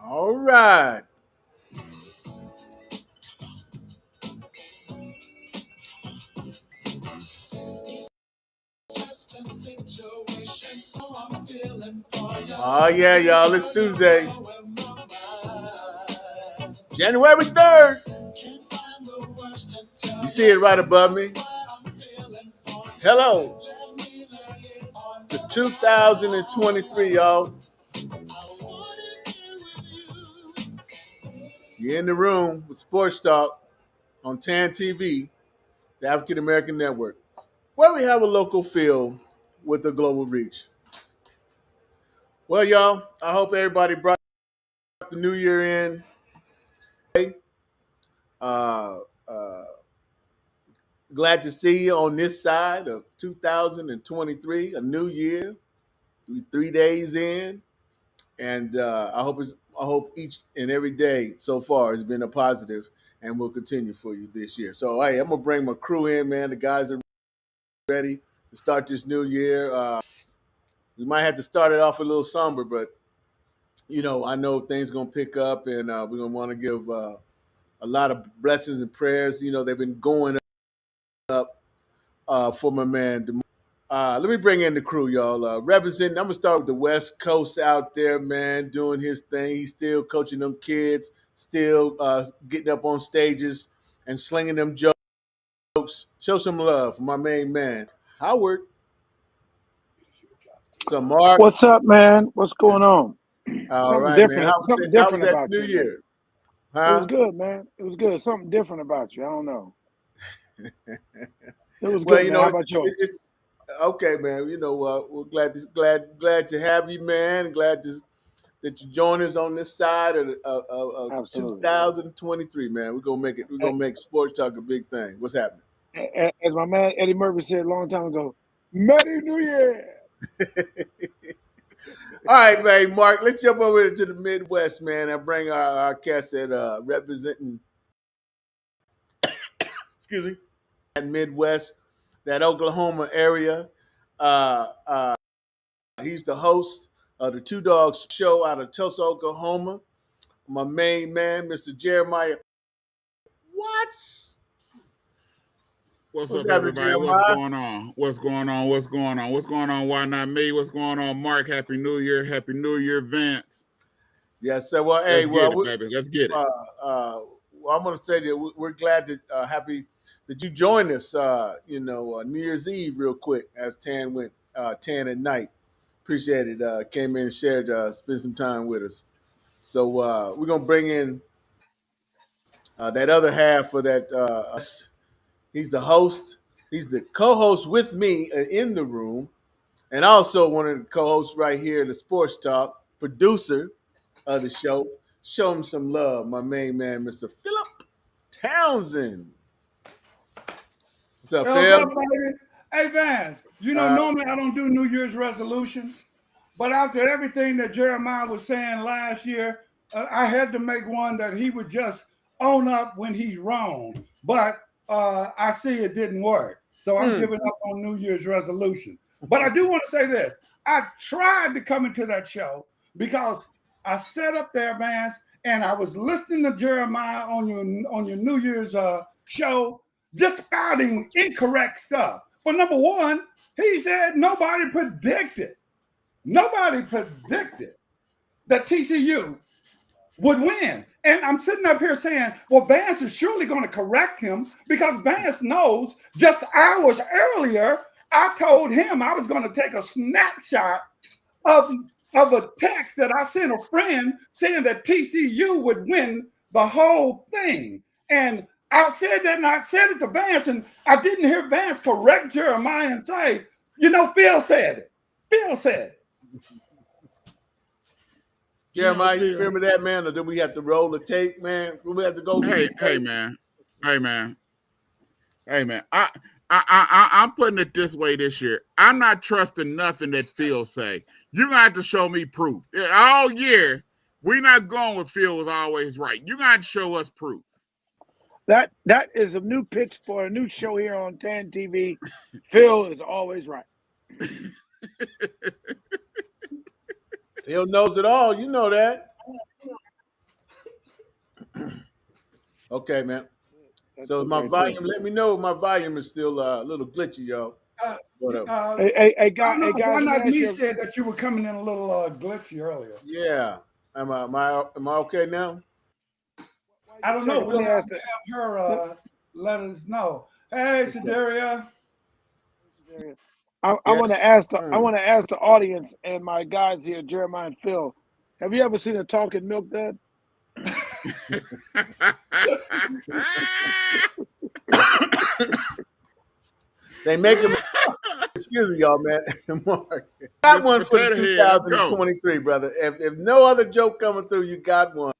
All right. Oh yeah, y'all. It's Tuesday, January 3rd. You see it right above me. Hello. The 2023, y'all. You're in the room with Sports Talk on TAN TV, the African American Network, where we have a local feel with a global reach. Well, y'all, I hope everybody brought the new year in. Uh, uh, Glad to see you on this side of 2023, a new year. We 3 days in, and I hope each and every day so far has been a positive, and will continue for you this year. So, hey, I'm gonna bring my crew in, man. The guys are ready to start this new year. We might have to start it off a little somber, but I know things are gonna pick up, and we're gonna want to give a lot of blessings and prayers. They've been going up for my man. Let me bring in the crew, y'all. Representing, I'm gonna start with the West Coast out there, man, doing his thing. He's still coaching them kids, still getting up on stages and slinging them jokes. Show some love for my main man, Howard. So, Mark. What's up, man? What's going on? All Something right, man. different. Something How was different that about New you, man. Year? It was Huh? good, man. It was good. Something different about you. I don't know. It was Well, good, man. How about yours? it's okay, man. We're glad to have you, man. That you join us on this side of Absolutely. 2023, man. We're gonna make it. We're A- gonna make sports talk a big thing. What's happening? As my man Eddie Murphy said a long time ago, Merry New Year. All right, man. Mark, let's jump over to the Midwest, man, and bring our cast that representing. Excuse me. That Midwest, that Oklahoma area. Uh, uh, he's the host of the Two Dogs Show out of Tulsa, Oklahoma. My main man, Mr. Jeremiah. What's What's what's up, happening, everybody? What's Jeremiah? going on? What's going on? What's going on? What's going on? Why not me? What's going on, Mark? Happy New Year. Happy New Year, Vance. Yes, sir. Well, hey, Let's get it, baby. Let's get it. uh, I'm going to say that we're glad that happy that you joined us. New Year's Eve, real quick, as Tan went 10 at night. Appreciate it. Came in and shared, spent some time with us. So we're gonna bring in that other half of that. He's the host. He's the co-host with me in the room, and also one of the co-hosts right here in the Sports Talk, producer of the show. Show him some love, my main man, Mr. Philip Townsend. What's up, Hey, what's Phil? up, baby? Hey, Vance, Uh, normally I don't do New Year's resolutions, but after everything that Jeremiah was saying last year, I had to make one that he would just own up when he's wrong. But I see it didn't work. So I'm mm, giving up on New Year's resolution. But I do want to say this. I tried to come into that show because I sat up there, Vance, and I was listening to Jeremiah on your New Year's show, just spouting incorrect stuff. Well, number one, he said nobody predicted that TCU would win. And I'm sitting up here saying, well, Vance is surely going to correct him because Vance knows just hours earlier, I told him I was going to take a snapshot of, of a text that I sent a friend saying that TCU would win the whole thing. And I said that and I said it to Vance, and I didn't hear Vance correct Jeremiah and say, Phil said it. Phil said it. Jeremiah, you Phil. remember that, man? Or did we have to roll the tape, man? We have to go through the Hey, tape. man. Hey, man. Hey, man. I'm putting it this way this year. I'm not trusting nothing that Phil say. You're gonna have to show me proof. All year, we're not going with Phil was always right. You're gonna have to show us proof. That is a new pitch for a new show here on TAN TV. Phil is always right. Phil knows it all. You know that. Okay, man. That's So it my right there. volume, let me know if my volume is still a little glitchy, y'all. But Hey, I don't know guys, why let me not ask me you. said that you were coming in a little glitchy earlier. yeah, am I okay now? I One don't know. second. Let We'll me have ask to the. have her let us know. Hey, Okay. Sedaria. I want to Yes. ask the audience and my guys here, Jeremiah and Phil. Have you ever seen a talking milk dud? They make them. Excuse me, y'all, man. Mark, got Mr. one for the Potato Head, let's go. 2023, brother. If no other joke coming through, you got one.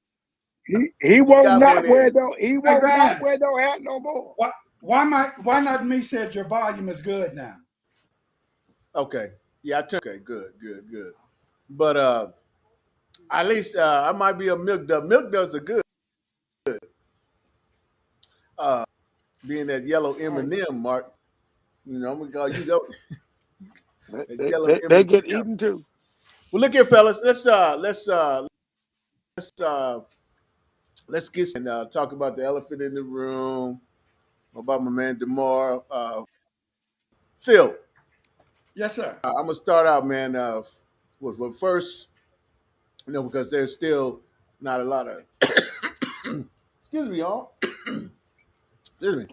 He You won't got one not wear in. no. He Hey, won't not Vance. wear no hat no more. Why not me said your volume is good now? Okay. Yeah, I turned. Okay, good. But at least I might be a milk dud. Milk duds are good. Uh, being that yellow All right, M&M, Mark. I'm gonna call you that they, yellow they, they get M&M. eaten too. Well, look here, fellas. Let's get and talk about the elephant in the room. About my man Demar. Phil, Yes, sir. I'm gonna start out, man. With first, because there's still not a lot of. Excuse me, y'all. Excuse me.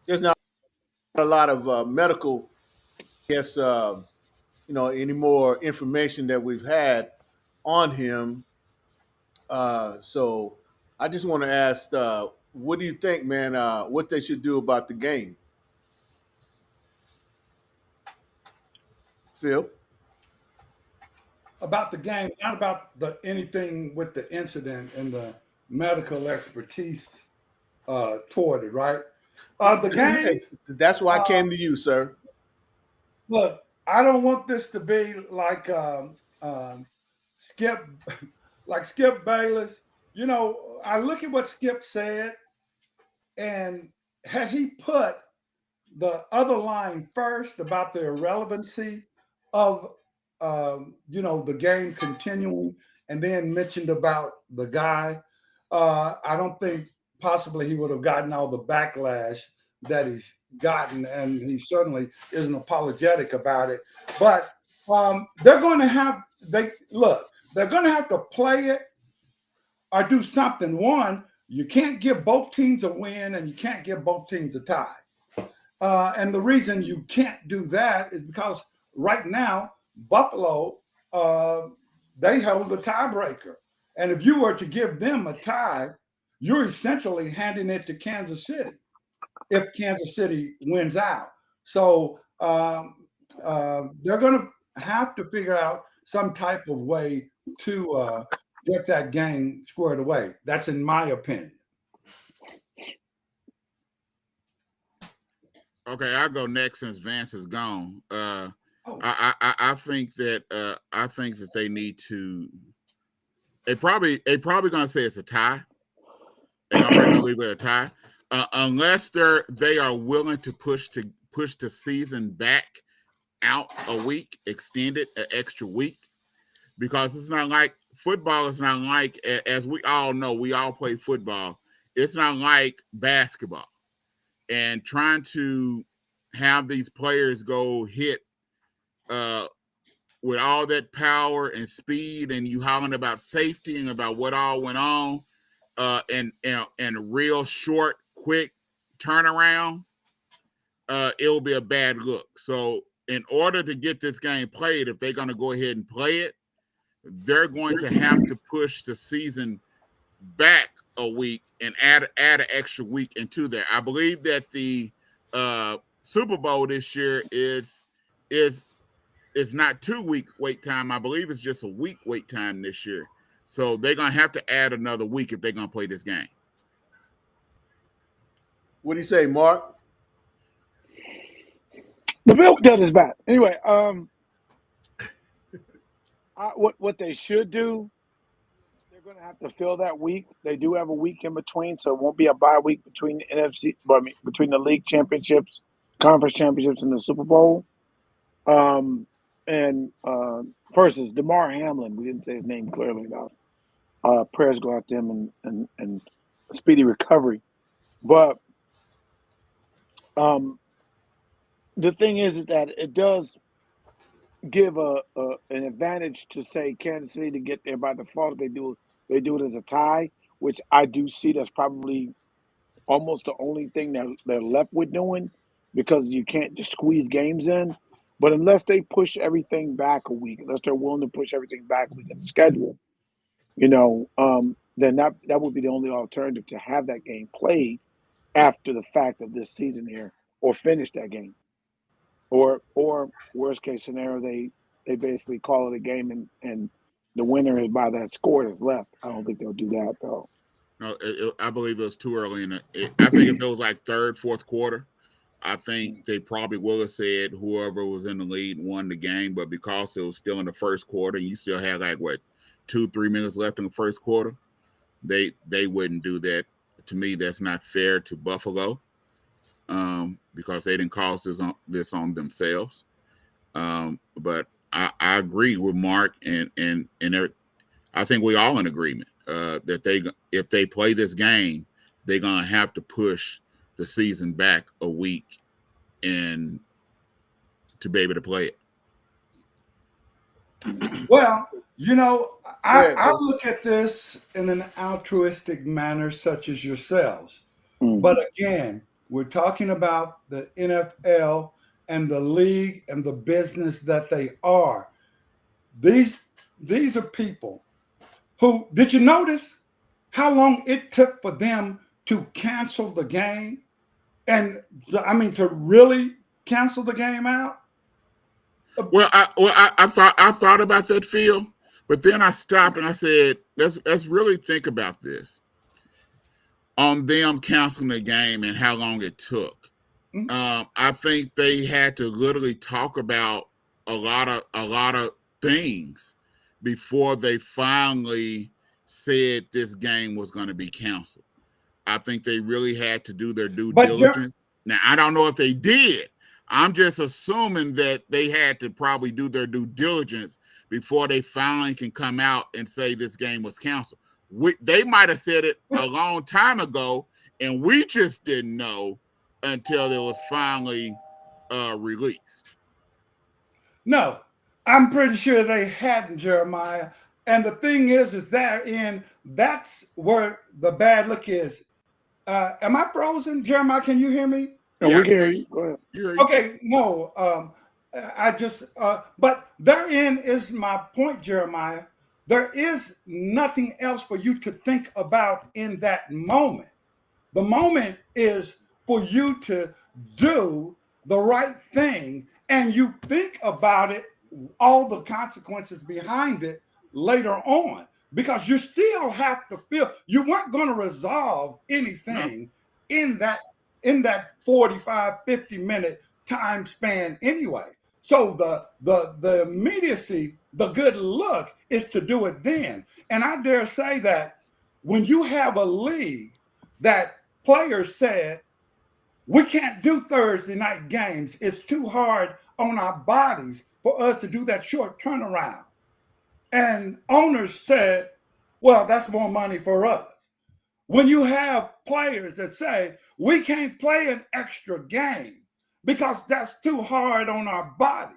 There's not a lot of medical, yes, any more information that we've had on him. So I just want to ask, what do you think, man? What they should do about the game, Phil? About the game, not about the anything with the incident and the medical expertise toward it, right? The game, Hey, that's why I uh, came to you, sir. look, I don't want this to be like Skip, like Skip Bayless. I look at what Skip said, and had he put the other line first about the irrelevancy of the game continuing, and then mentioned about the guy, I don't think possibly he would have gotten all the backlash that he's gotten, and he certainly isn't apologetic about it. But they're going to have they look. They're going to have to play it or do something. One, you can't give both teams a win, and you can't give both teams a tie. And the reason you can't do that is because right now, Buffalo, uh, they hold the tiebreaker. And if you were to give them a tie, you're essentially handing it to Kansas City if Kansas City wins out. So they're going to have to figure out some type of way to get that game squared away. That's in my opinion. Okay, I'll go next since Vance is gone. Oh, I think that they need to. They probably gonna say it's a tie. They're probably gonna leave it a tie, unless they are willing to push the season back out a week, extend it an extra week, because it's not like football is not like, as we all know, we all play football. It's not like basketball, and trying to have these players go hit uh, with all that power and speed, and you hollering about safety and about what all went on, and real short, quick turnarounds, it will be a bad look. So, in order to get this game played, if they're going to go ahead and play it, they're going to have to push the season back a week and add an extra week into there. I believe that the Super Bowl this year is not 2 week wait time. I believe it's just a week wait time this year. So they're gonna have to add another week if they're gonna play this game. What do you say, Mark? The milk dud is bad. Anyway, what they should do, they're going to have to fill that week. They do have a week in between, so it won't be a bye week between the NFC, but I mean, between the league championships, conference championships, and the Super Bowl. And first is Damar Hamlin. We didn't say his name clearly enough. Prayers go out to him and speedy recovery. But the thing is that it does give an advantage to say Kansas City to get there by default. If they do it as a tie, which I do see that's probably almost the only thing that they're left with doing because you can't just squeeze games in. But unless they push everything back a week, unless they're willing to push everything back a week in the schedule, then that would be the only alternative to have that game played after the fact of this season here, or finish that game, or worst case scenario, they basically call it a game and the winner is by that score that's left. I don't think they'll do that though. No, I believe it was too early in the. I think if it was like third, fourth quarter, I think they probably would have said whoever was in the lead won the game. But because it was still in the first quarter, and you still had like what 2-3 minutes left in the first quarter, they wouldn't do that. To me, that's not fair to Buffalo, because they didn't cause this on themselves. But I agree with Mark and I think we all in agreement that if they play this game, they're gonna have to push the season back a week and to be able to play it. Well, ahead, I Coach. look at this in an altruistic manner, such as yourselves. Mm. But again, we're talking about the NFL and the league and the business that they are. These are people who, did you notice how long it took for them to cancel the game? And I mean, to really cancel the game out? Well, I thought about that, Phil, but then I stopped and I said, let's really think about this on them canceling the game and how long it took. I think they had to literally talk about a lot of things before they finally said this game was going to be canceled. I think they really had to do their due But diligence. Now, I don't know if they did. I'm just assuming that they had to probably do their due diligence before they finally can come out and say this game was canceled. They might have said it a long time ago, and we just didn't know until it was finally released. no, I'm pretty sure they hadn't, Jeremiah. And the thing is that's where the bad look is. Am I frozen, Jeremiah? Can you hear me? And Yeah, we I can can hear hear you. you. Go ahead. Okay, no. I just, but therein is my point, Jeremiah. There is nothing else for you to think about in that moment. The moment is for you to do the right thing, and you think about it, all the consequences behind it later on, because you still have to feel you weren't going to resolve No. anything in that 45, 50-minute time span anyway. So the immediacy, the good look is to do it then. And I dare say that when you have a league that players said, we can't do Thursday night games. It's too hard on our bodies for us to do that short turnaround. And owners said, well, that's more money for us. When you have players that say, we can't play an extra game because that's too hard on our bodies,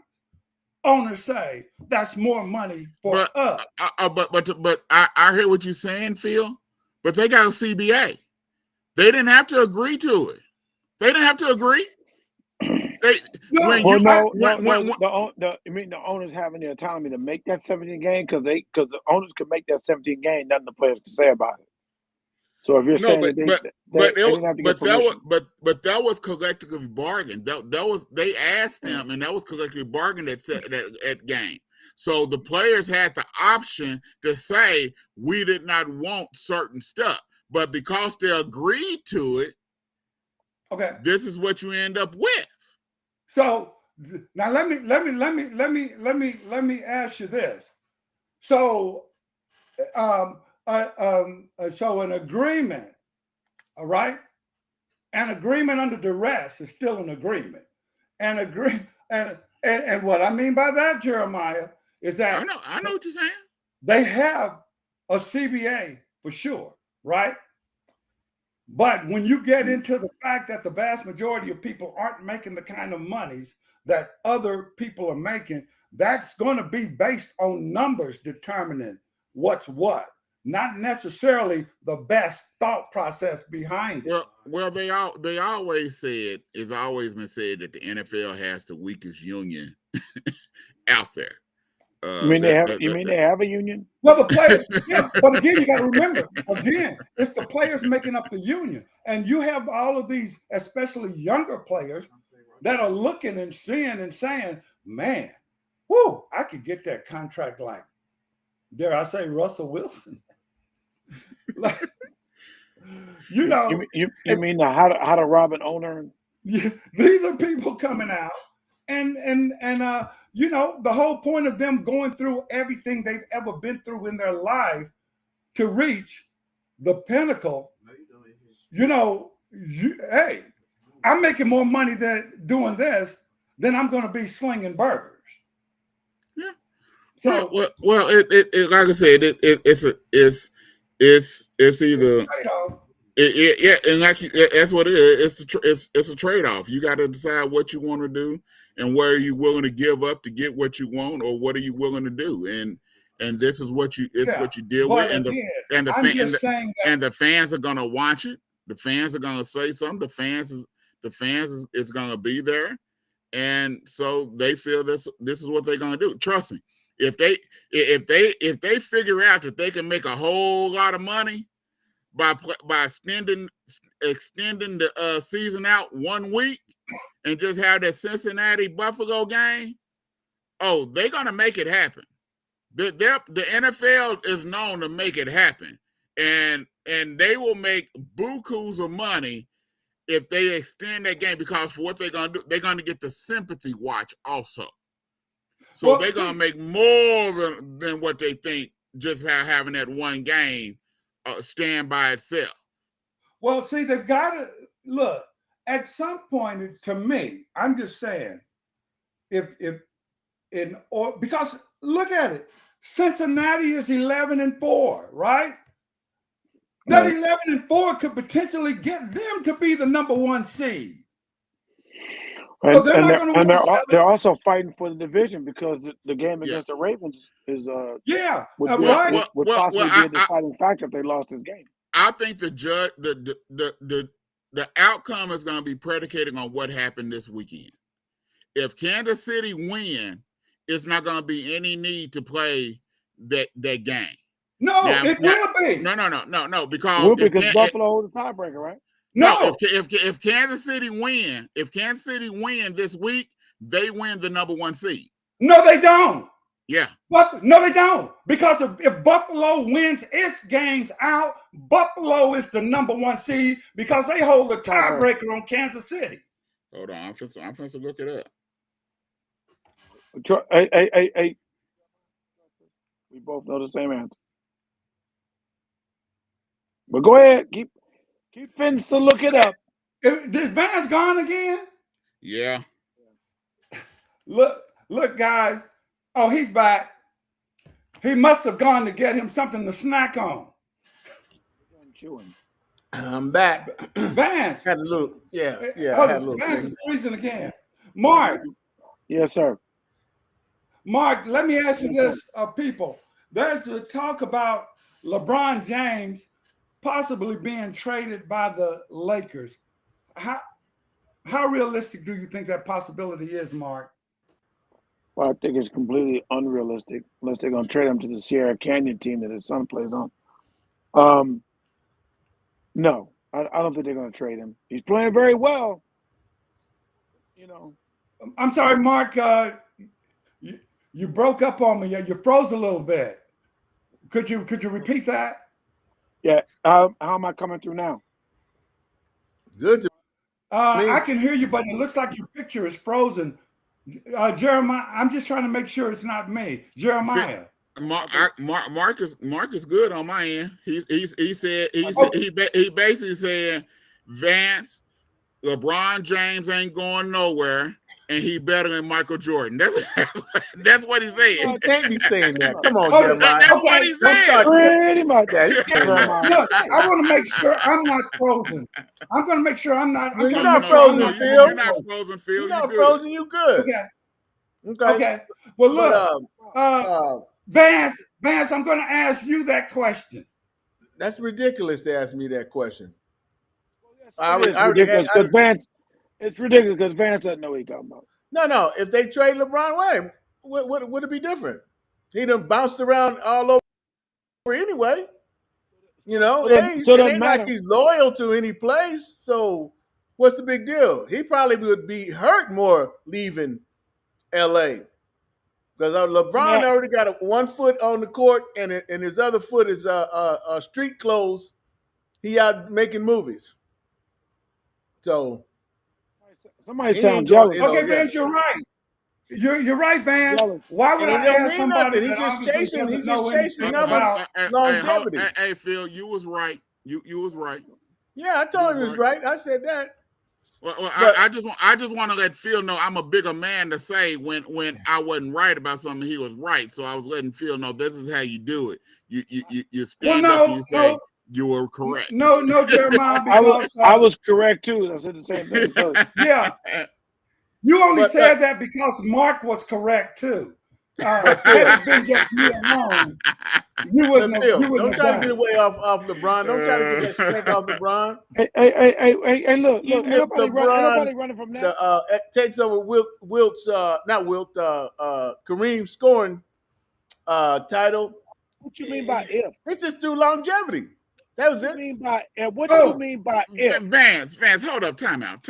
owners say, that's more money for But us. I hear what you're saying, Phil. But they got a CBA. They didn't have to agree to it. They didn't have to agree. They when No, Well, you I mean the owners having the autonomy to make that 17 game because the owners could make that 17 game, nothing the players can say about it. So if you're no, saying but that they didn't have to get permission, that was collectively bargained. That was they asked them, and that was collectively bargained at game. So the players had the option to say we did not want certain stuff, but because they agreed to it, okay. this is what you end up with. So now let me ask you this. So so an agreement, all right? An agreement under duress is still an agreement. And agree and what I mean by that, Jeremiah, is that I know what you're saying. they have a CBA for sure, right? But when you get into the fact that the vast majority of people aren't making the kind of monies that other people are making, that's going to be based on numbers determining what's what, not necessarily the best thought process behind it. Well, they always said, it's always been said that the NFL has the weakest union out there. You mean they have a union? Well, the players, yeah, but again, you got to remember, again, it's the players making up the union. And you have all of these, especially younger players, that are looking and seeing and saying, man, whoo, I could get that contract like, dare I say, Russell Wilson. Like, you know. You mean the how to rob an owner? Yeah, these are people coming out and you know, the whole point of them going through everything they've ever been through in their life to reach the pinnacle. You know, hey, I'm making more money than doing this than I'm going to be slinging burgers. Yeah. So well, it like I said, it's either. Yeah, and like that's what it is. It's a trade off. You got to decide what you want to do and where are you willing to give up to get what you want, or what are you willing to do. And this is what you what you deal with. And the fans are gonna watch it. The fans are gonna say something. The fans is gonna be there, and so they feel this is what they're gonna do. Trust me, if they figure out that they can make a whole lot of money by extending the season out 1 week and just have that Cincinnati Buffalo game, oh, they're gonna make it happen. The NFL is known to make it happen, and they will make bukus of money if they extend that game, because for what they're gonna do, they're gonna get the sympathy watch also. So they're gonna make more than what they think just having that one game stand by itself. Well, see, they've got to look at some point. To me, I'm just saying, because look at it, Cincinnati is 11-4, right? That 11-4 could potentially get them to be the number 1 seed. And they're also fighting for the division, because the game against the Ravens is would possibly be a deciding factor if they lost this game. I think the outcome is going to be predicated on what happened this weekend. If Kansas City win, it's not going to be any need to play that game. No, it will be. No, because Buffalo holds the tiebreaker, right? No, if Kansas City win, this week, they win the number 1 seed. No, they don't. Yeah. No, they don't. Because if Buffalo wins its games out, Buffalo is the number 1 seed because they hold the tiebreaker on Kansas City. Hold on, I'm supposed to look it up. Hey. We both know the same answer. But go ahead, keep Vince to look it up. Is Vance gone again? Yeah. Look, guys. Oh, he's back. He must have gone to get him something to snack on. I'm back. Vance. Had a little, yeah. Vance is freezing again. Mark. Yes, sir. Mark, let me ask you this, people. There's a talk about LeBron James possibly being traded by the Lakers. How realistic do you think that possibility is, Mark? Well, I think it's completely unrealistic unless they're going to trade him to the Sierra Canyon team that his son plays on. No, I don't think they're going to trade him. He's playing very well. You know. I'm sorry, Mark. You broke up on me. You froze a little bit. Could you repeat that? Yeah. How am I coming through now? Good. I can hear you, but it looks like your picture is frozen. Jeremiah, I'm just trying to make sure it's not me. Jeremiah. Mark is good on my end. He basically said Vance, LeBron James ain't going nowhere, and he better than Michael Jordan. That's what he said. He can't be saying that. Come on, Okay, Jeremiah. That's okay, what he Don't said. start Pretty much. that. He can't. Jeremiah. Look, I want to make sure I'm not frozen. I'm going to make sure I'm not. I'm You're trying not to make sure I'm frozen, not Phil. You're not frozen, Phil. You're You not good. frozen. You good. Okay. Okay. Okay. Well, But look, Vance, I'm going to ask you that question. that's ridiculous to ask me that question. It's ridiculous because Vance. It's ridiculous because Vance doesn't know what he's talking about. No. If they trade LeBron away, would it be different? He done bounced around all over anyway. You know, So it doesn't ain't matter. like he's loyal to any place. So what's the big deal? He probably would be hurt more leaving LA. Because LeBron already got one foot on the court, and his other foot is street clothes. He out making movies. So somebody he sounds ain't going, jealous. Okay, Vance, you're right. You're right, Vance. Jealous. Why would And it I don't ask mean somebody nothing. that obviously doesn't know anything numbers. about? Longevity. Hey, Phil, you was right. You was right. Yeah, I told him he was right. I said that. Well, But- I just want to let Phil know I'm a bigger man to say when I wasn't right about something, he was right. So I was letting Phil know this is how you do it. You stand up and you say you were correct. No, Jeremiah, because I was correct too. I said the same thing first. yeah. You only said that because Mark was correct too. Had it been just me alone, you wouldn't have. You wouldn't don't have try done to get it. away off LeBron. Don't try to get that stink off LeBron. Hey, look. Even Ain't if nobody running from that. Takes over Wilt's Kareem scoring title. What you mean by if? It's just through longevity. That was it. What you mean by if? What do you mean by if? Vance, hold up, time out.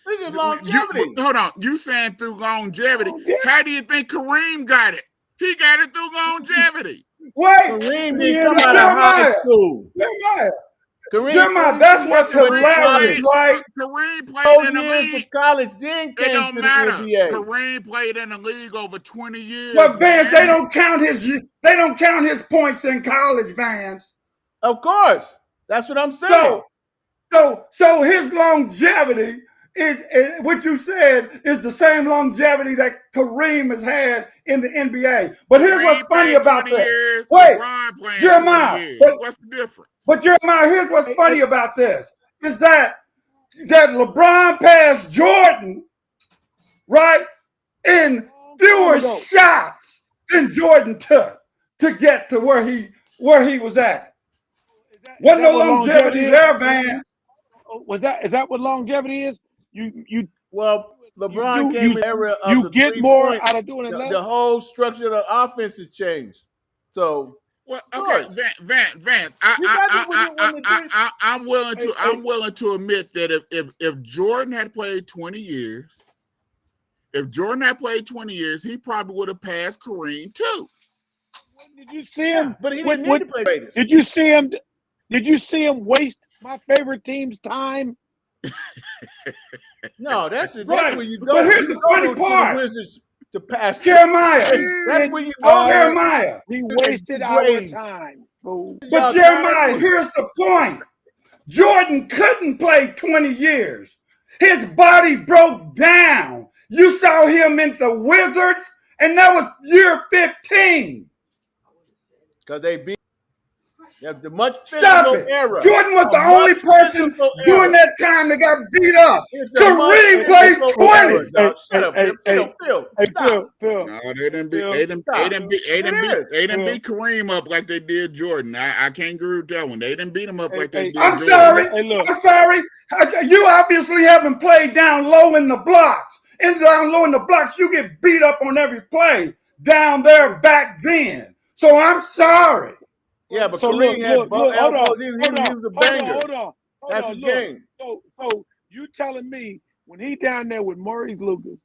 This is longevity. Hold on. You saying through longevity. How do you think Kareem got it? He got it through longevity. Wait, Kareem didn't come out of high school. Jeremiah, that's what's hilarious, right? Kareem played in the years league. of college, then It came don't to matter. the NBA. Kareem played in the league over 20 years. But Vance, man. they don't count his points in college, Vance. Of course, that's what I'm saying. So his longevity is what you said is the same longevity that Kareem has had in the NBA. But here's what's funny about this. Wait, Jeremiah, what's the difference? But Jeremiah, here's what's funny about this is that LeBron passed Jordan, right, in fewer shots than Jordan took to get to where he was at. Wasn't no longevity there, Vance. Is that what longevity is? LeBron came in the era of you the get more out of doing it less. The whole structure of the offense has changed. So okay, Vance, I'm willing to admit that if Jordan had played 20 years, he probably would have passed Kareem too. Did you see him? But he didn't need to play greatest. Did you see him? Did you see him waste my favorite team's time? No, that's right. where you go. But here's the funny part. To pass Jeremiah. That's where you go. Jeremiah. He wasted our time. But Jeremiah, here's the point. Jordan couldn't play 20 years. His body broke down. You saw him in the Wizards, and that was year 15. Because they beat the much Stop it. Era. Jordan was the only person during that time that got beat up. Kareem played 20. Shut up, Phil. Phil. No, they didn't beat Kareem up like they did Jordan. I can't agree with that one. They didn't beat him up like they did I'm Jordan. I'm sorry. You obviously haven't played down low in the blocks. Down low in the blocks, you get beat up on every play down there back then. So I'm sorry. Yeah, but Kareem had elbows. He was a banger. Hold on. That's his game. So you telling me when he down there with Maurice Lucas,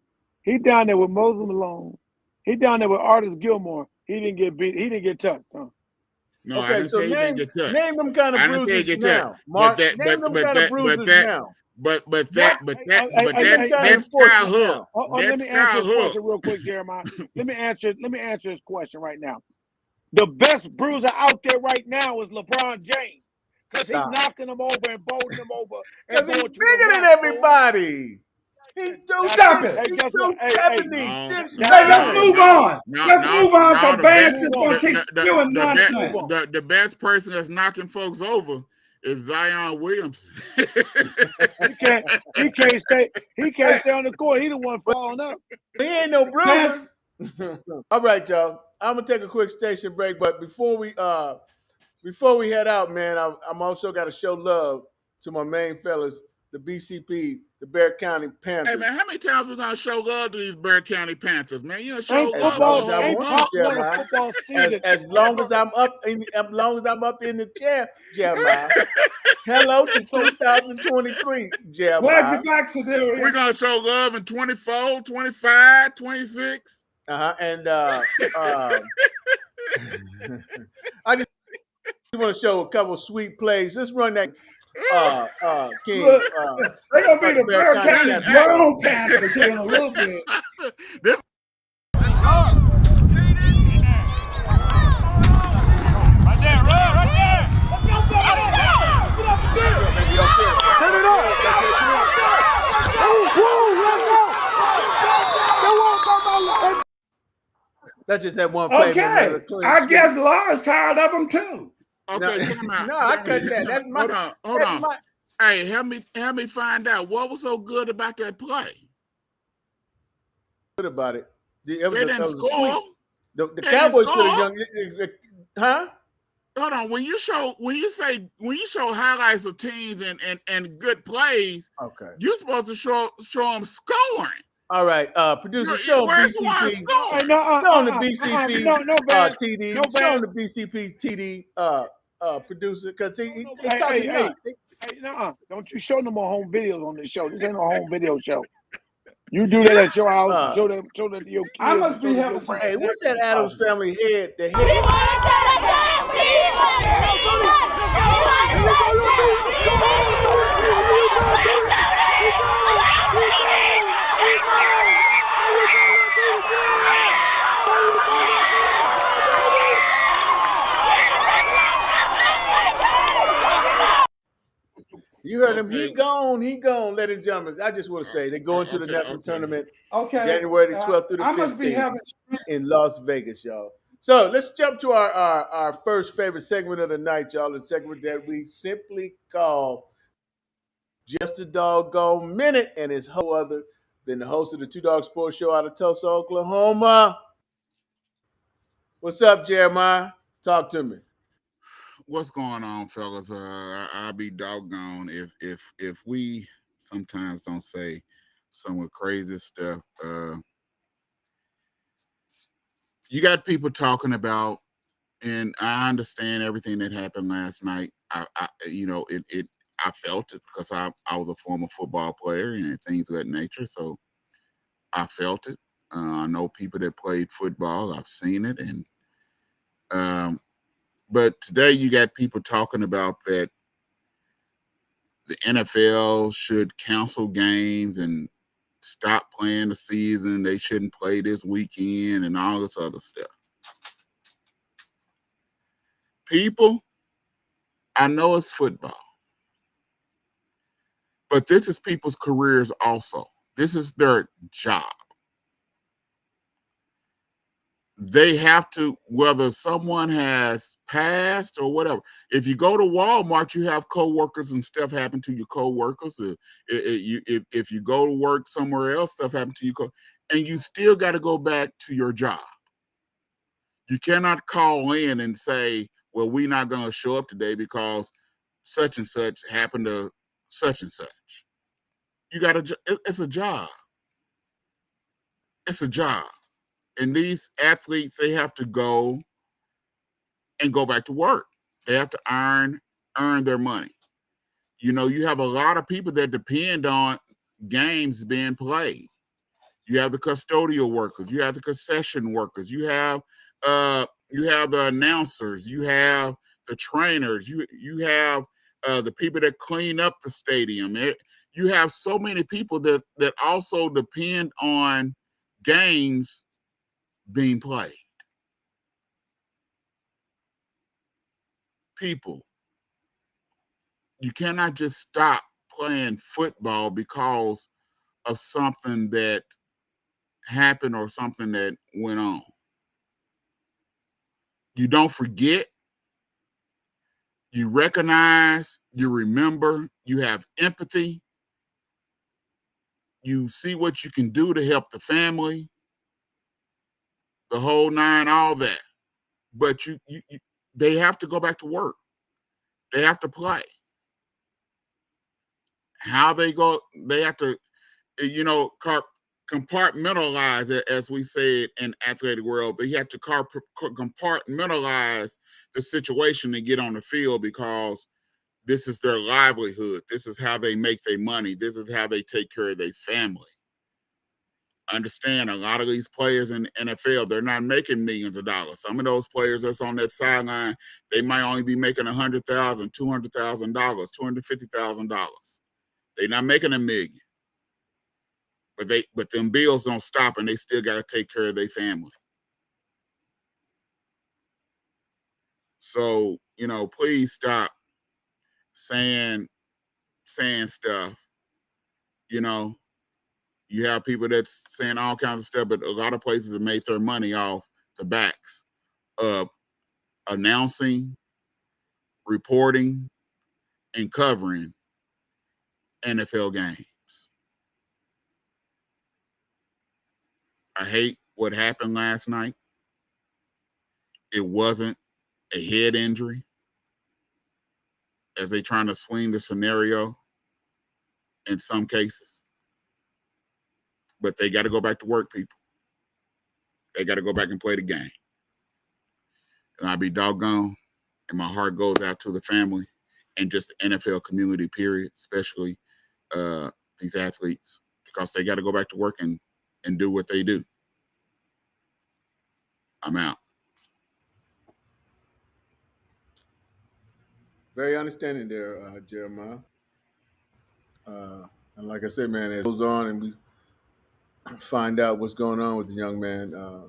he down there with Moses Malone, he down there with Artis Gilmore, he didn't get beat. He didn't get touched. Huh? No, okay, I didn't say he didn't get touched. Name them kind of bruises now, Mark. Name them kind of bruises now. But that's Kyle Hook. Let me answer this question real quick, Jeremiah. Let me answer this question right now. The best bruiser out there right now is LeBron James, because he's knocking them over and bowling them over and Because he's going to bigger the than rack, everybody. He's Stop it. Hey, guess what? 270, No, 6 no, Hey, let's man. move on. Let's move on no, because the Vance best, is going to keep doing nonsense. the best person that's knocking folks over is Zion Williamson. He can't stay on the court. He the one falling up. He ain't no Vance, bruiser. All right, y'all. I'm gonna take a quick station break, but before we head out, man, I'm also got to show love to my main fellas, the BCP, the Bexar County Panthers. Hey man, how many times we gonna show love to these Bexar County Panthers, man? You know, show Ain't love football, for a whole ain't month. popcorn football season. As long as I'm up in the chair, Jeremiah. Hello to 2023, where's Jeremiah. your back, Sedario? We're gonna show love in 24, 25, 26. And I just want to show a couple sweet plays. Let's run that King. Look, they're going to be the Bexar Bexar County County grown Panthers here in a little bit. This Right there, run, right there. Let's go, baby. Get up and get it. Turn it up. That's just that one play. Okay. Man, I guess Lars tired of them too. okay, time out. No, I cut that. That's my. Hold on. Hey, help me find out what was so good about that play. Good about it. They didn't score. The Cowboys should have young. Huh? Hold on. When you show highlights of teams and good plays, Okay. you're supposed to show them scoring. All right, producer, show them BCP. Show them the BCP TD. Show them the BCP TD producer, because he talking nuts. Hey, don't you show no more home videos on this show. This ain't no home video show. You do that at your house. Show that to your kids. I must be having some. Hey, what's that Adams Family head? The head. You heard him. He gone, ladies and gentlemen. I just want to say they go into the national tournament January the 12th through the 15th. I must be having in Las Vegas, y'all. So let's jump to our first favorite segment of the night, y'all. The segment that we simply call Just a Doggone Minute, and it's no other than the host of the Two Dog Sports Show out of Tulsa, Oklahoma. What's up, Jeremiah? Talk to me. What's going on, fellas? I'll be doggone if we sometimes don't say some crazy stuff. You got people talking about, and I understand everything that happened last night. I felt it because I was a former football player and things of that nature, so I felt it. I know people that played football. I've seen it, and but today you got people talking about that the NFL should cancel games and stop playing the season. They shouldn't play this weekend and all this other stuff. People, I know it's football, but this is people's careers also. This is their job. They have to, whether someone has passed or whatever. If you go to Walmart, you have coworkers and stuff happen to your coworkers. If you go to work somewhere else, stuff happen to you, and you still got to go back to your job. You cannot call in and say, "Well, we're not going to show up today because such and such happened to such and such." You got to. It's a job. It's a job. And these athletes, they have to go back to work. They have to earn their money. You know, you have a lot of people that depend on games being played. You have the custodial workers, you have the concession workers, you have the announcers, you have the trainers, you have the people that clean up the stadium. You have so many people that also depend on games being played. People, You cannot just stop playing football because of something that happened or something that went on. You don't forget, you recognize, you remember, you have empathy, you see what you can do to help the family, the whole nine, all that. But they have to go back to work. They have to play. How they go, they have to, compartmentalize it, as we say it in athletic world. They have to compartmentalize the situation to get on the field because this is their livelihood. This is how they make their money. This is how they take care of their family. Understand, a lot of these players in the NFL, they're not making millions of dollars. Some of those players that's on that sideline, they might only be making $100,000, $200,000, $250,000. They're not making $1 million. But them bills don't stop, and they still got to take care of their family. So, please stop saying stuff. You have people that's saying all kinds of stuff, but a lot of places have made their money off the backs of announcing, reporting, and covering NFL games. I hate what happened last night. It wasn't a head injury, as they trying to swing the scenario in some cases. But they got to go back to work, people. They got to go back and play the game. And I'll be doggone, and my heart goes out to the family and just the NFL community, period, especially these athletes, because they got to go back to work and do what they do. I'm out. Very understanding there, Jeremiah. And like I said, man, as it goes on and we find out what's going on with the young man, a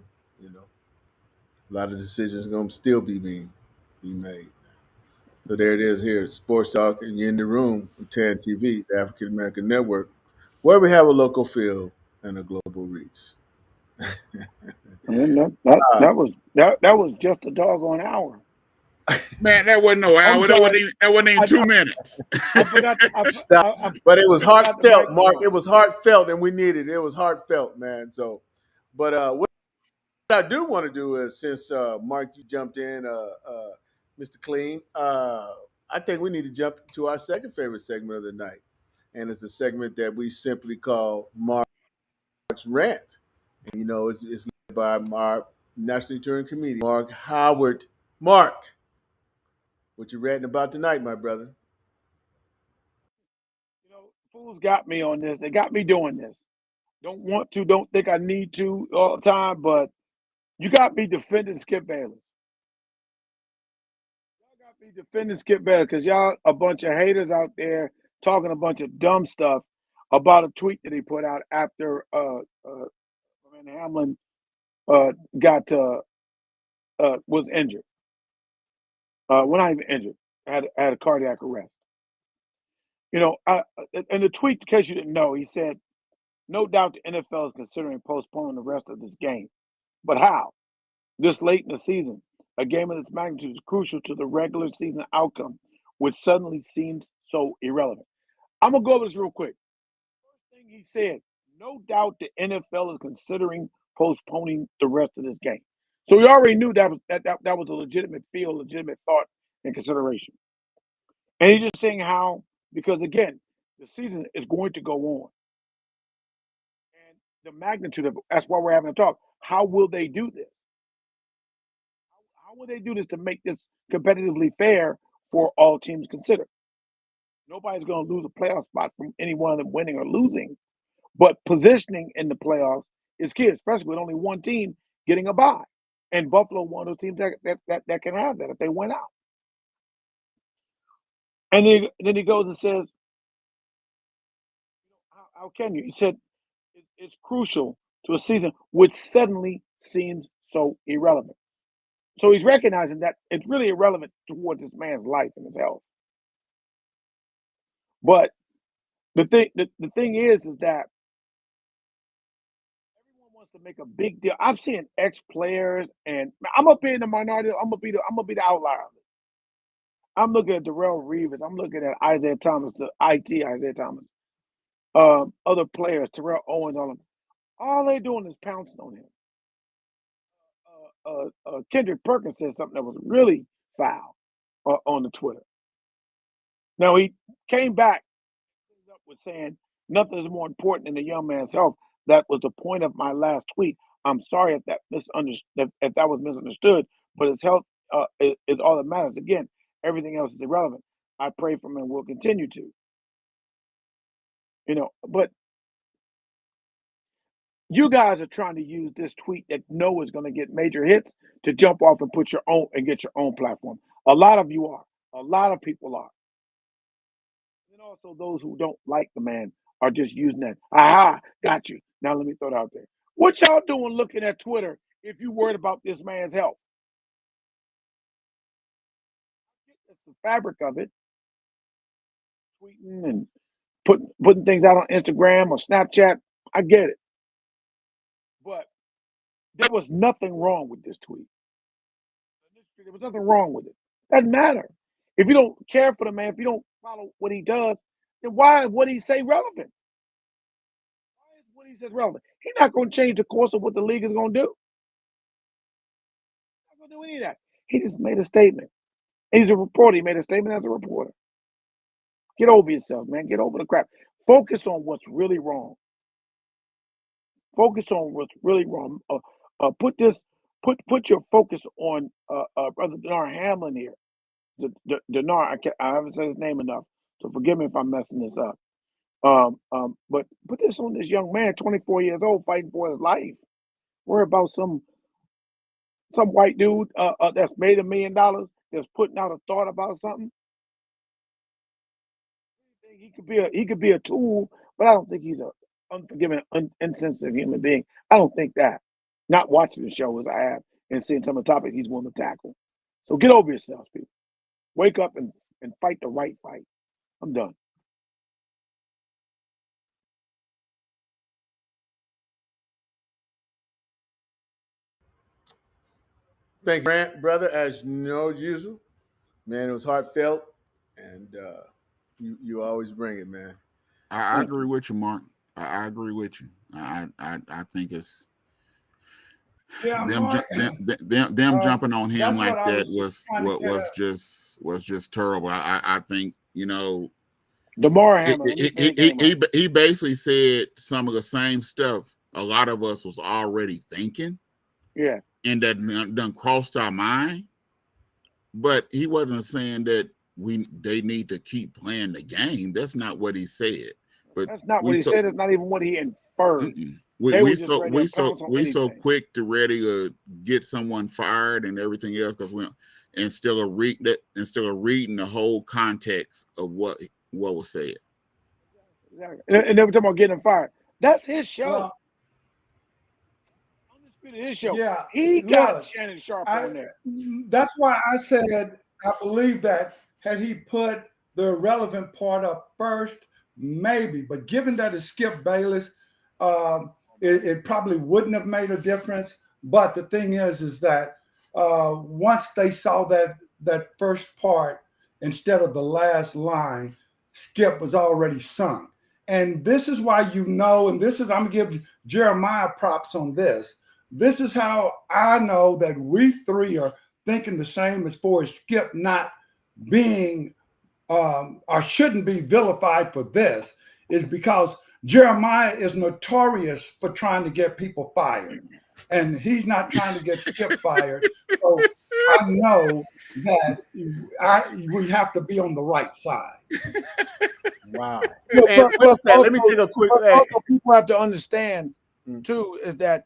lot of decisions are going to still be being made. So there it is here, Sports Talk, and you're in the room with TAN TV, the African American Network, where we have a local feel and a global reach. I mean, that was just a doggone hour. Man, that wasn't no hour. That wasn't even 2 minutes. I forgot. But it was heartfelt, Mark. It was heartfelt, and we needed it. It was heartfelt, man. So, but what I do want to do is, since Mark, you jumped in, Mr. Clean, I think we need to jump to our second favorite segment of the night, and it's a segment that we simply call Mark's Rant. And it's led by our nationally touring comedian, Mark Howard. Mark, what you ranting about tonight, my brother? Fools got me on this. They got me doing this. Don't want to, don't think I need to all the time, but you got me defending Skip Bayless. Y'all got me defending Skip Bayless because y'all a bunch of haters out there talking a bunch of dumb stuff about a tweet that he put out after Hamlin was injured. Well, not even injured. Had a cardiac arrest. In the tweet, in case you didn't know, he said, "No doubt the NFL is considering postponing the rest of this game, but how? This late in the season, a game of this magnitude is crucial to the regular season outcome, which suddenly seems so irrelevant." I'm gonna go over this real quick. First thing he said, no doubt the NFL is considering postponing the rest of this game. So we already knew that was a legitimate thought and consideration. And he's just saying how, because again, the season is going to go on. And the magnitude of it, that's why we're having a talk. How will they do this? How will they do this to make this competitively fair for all teams considered? Nobody's going to lose a playoff spot from any one of them winning or losing. But positioning in the playoffs is key, especially with only one team getting a bye. And Buffalo, one of those teams that can have that if they win out. And then he goes and says, how can you? He said, it's crucial to a season which suddenly seems so irrelevant. So he's recognizing that it's really irrelevant towards this man's life and his health. But the thing is that everyone wants to make a big deal. I'm seeing ex-players, and I'm gonna be in the minority. I'm gonna be the outlier. I'm looking at Darrell Reeves. I'm looking at Isaiah Thomas, the IT Isaiah Thomas. Other players, Terrell Owens, all they doing is pouncing on him. Kendrick Perkins said something that was really foul on the Twitter. Now he came back with saying nothing is more important than the young man's health. That was the point of my last tweet. I'm sorry if that was misunderstood, but his health is all that matters. Again, everything else is irrelevant. I pray for him and will continue to. But you guys are trying to use this tweet that know is going to get major hits to jump off and put your own and get your own platform. A lot of you are. A lot of people are. And also those who don't like the man are just using that. Aha, got you. Now let me throw it out there. What y'all doing looking at Twitter if you worried about this man's health? That's the fabric of it. Tweeting and putting things out on Instagram or Snapchat. I get it. But there was nothing wrong with this tweet. There was nothing wrong with it. Doesn't matter. If you don't care for the man, if you don't follow what he does, then why is what he say relevant? Why is what he says relevant? He's not going to change the course of what the league is going to do. He's not going to do any of that. He just made a statement. He's a reporter. He made a statement as a reporter. Get over yourself, man. Get over the crap. Focus on what's really wrong. Focus on what's really wrong. Put your focus on Brother Denar Hamlin here. Denar, I haven't said his name enough, so forgive me if I'm messing this up. But put this on this young man, 24 years old, fighting for his life. Worry about some white dude that's made $1 million, that's putting out a thought about something. He could be a tool, but I don't think he's a unforgiving, insensitive human being. I don't think that. Not watching the show as I have and seeing some of the topics he's willing to tackle. So get over yourselves, people. Wake up and fight the right fight. I'm done. Thank you, Grant, brother, as usual. Man, it was heartfelt, and you always bring it, man. I agree with you, Mark. I agree with you. I think it's them jumping on him like that was just terrible. I think DeMar Hamlin. He basically said some of the same stuff a lot of us was already thinking. Yeah. And that done crossed our mind. But he wasn't saying that they need to keep playing the game. That's not what he said. But that's not what he said. It's not even what he inferred. We so quick to ready to get someone fired and everything else instead of reading the whole context of what was said. Exactly. And then we're talking about getting fired. That's his show. Well, his show. Yeah, he got Shannon Sharpe on there. That's why I said I believe that had he put the irrelevant part up first, maybe. But given that it's Skip Bayless, it probably wouldn't have made a difference. But the thing is that once they saw that first part instead of the last line, Skip was already sung. And this is why and I'm going to give Jeremiah props on this. This is how I know that we three are thinking the same as far as Skip not being or shouldn't be vilified for this, is because Jeremiah is notorious for trying to get people fired. And he's not trying to get Skip fired. So I know that we have to be on the right side. Wow. Let me take a quick. Also, people have to understand too is that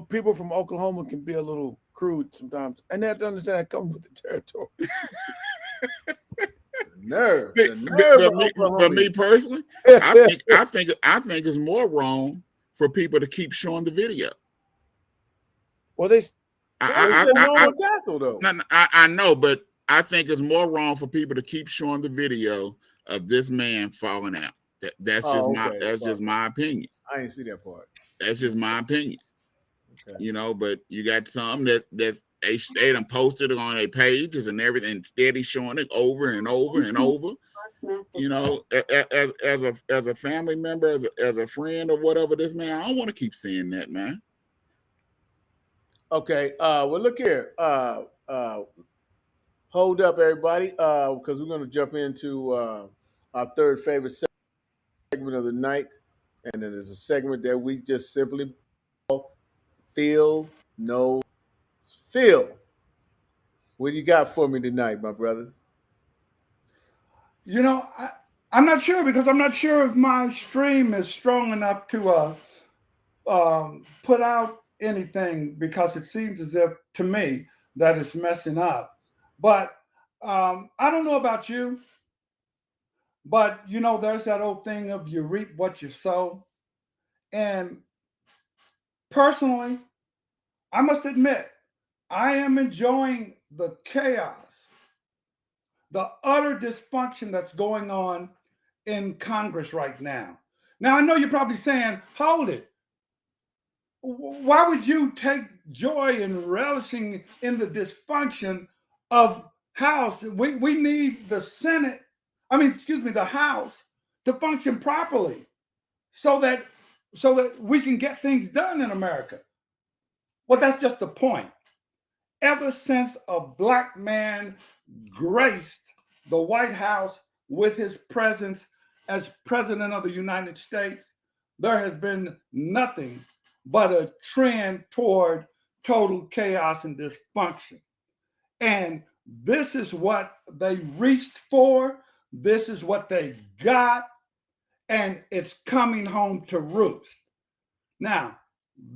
people from Oklahoma can be a little crude sometimes, and they have to understand that comes with the territory. Nerve. But me personally, I think it's more wrong for people to keep showing the video. Well, I know, but I think it's more wrong for people to keep showing the video of this man falling out. That's just Oh, my okay. that's just my opinion. I didn't see that part. That's just my opinion. Okay. You know, but you got some that's they done posted it on their pages and everything, steady showing it over and over and over. You know, as a family member, as a friend or whatever, this man, I don't want to keep seeing that, man. Okay. Well, look here. Hold up, everybody, because we're going to jump into our third favorite segment of the night, and it is a segment that we just simply feel no feel. What do you got for me tonight, my brother? You know, I'm not sure because I'm not sure if my stream is strong enough to put out anything because it seems as if, to me, that it's messing up. But I don't know about you, but you know, there's that old thing of you reap what you sow. And personally, I must admit, I am enjoying the chaos, the utter dysfunction that's going on in Congress right now. Now, I know you're probably saying, hold it. Why would you take joy in relishing in the dysfunction of House? We need the Senate, the House to function properly so that we can get things done in America. Well, that's just the point. Ever since a black man graced the White House with his presence as president of the United States, there has been nothing but a trend toward total chaos and dysfunction. And this is what they reached for. This is what they got. And it's coming home to roost. Now,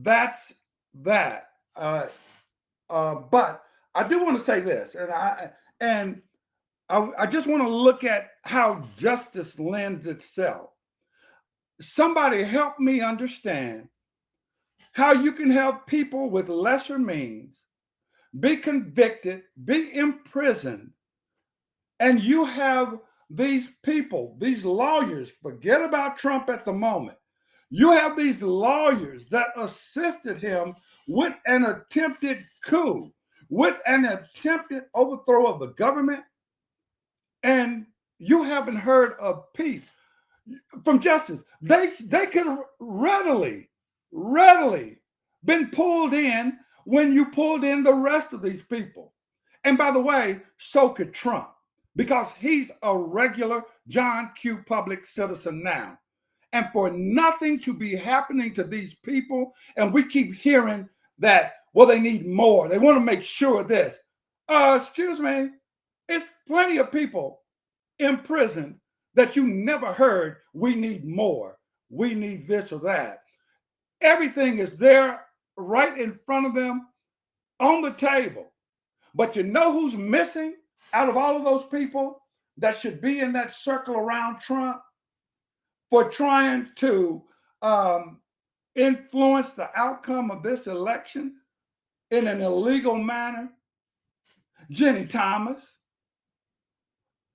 that's that. But I do want to say this, and I just want to look at how justice lends itself. Somebody help me understand how you can have people with lesser means be convicted, be imprisoned, and you have these people, these lawyers, forget about Trump at the moment. You have these lawyers that assisted him with an attempted coup, with an attempted overthrow of the government, and you haven't heard a peep from justice. They could readily been pulled in when you pulled in the rest of these people. And by the way, so could Trump, because he's a regular John Q. public citizen now. And for nothing to be happening to these people, and we keep hearing that, well, they need more. They want to make sure of this. Excuse me, it's plenty of people in prison that you never heard, we need more. We need this or that. Everything is there right in front of them on the table. But you know who's missing out of all of those people that should be in that circle around Trump for trying to influence the outcome of this election in an illegal manner? Jenny Thomas.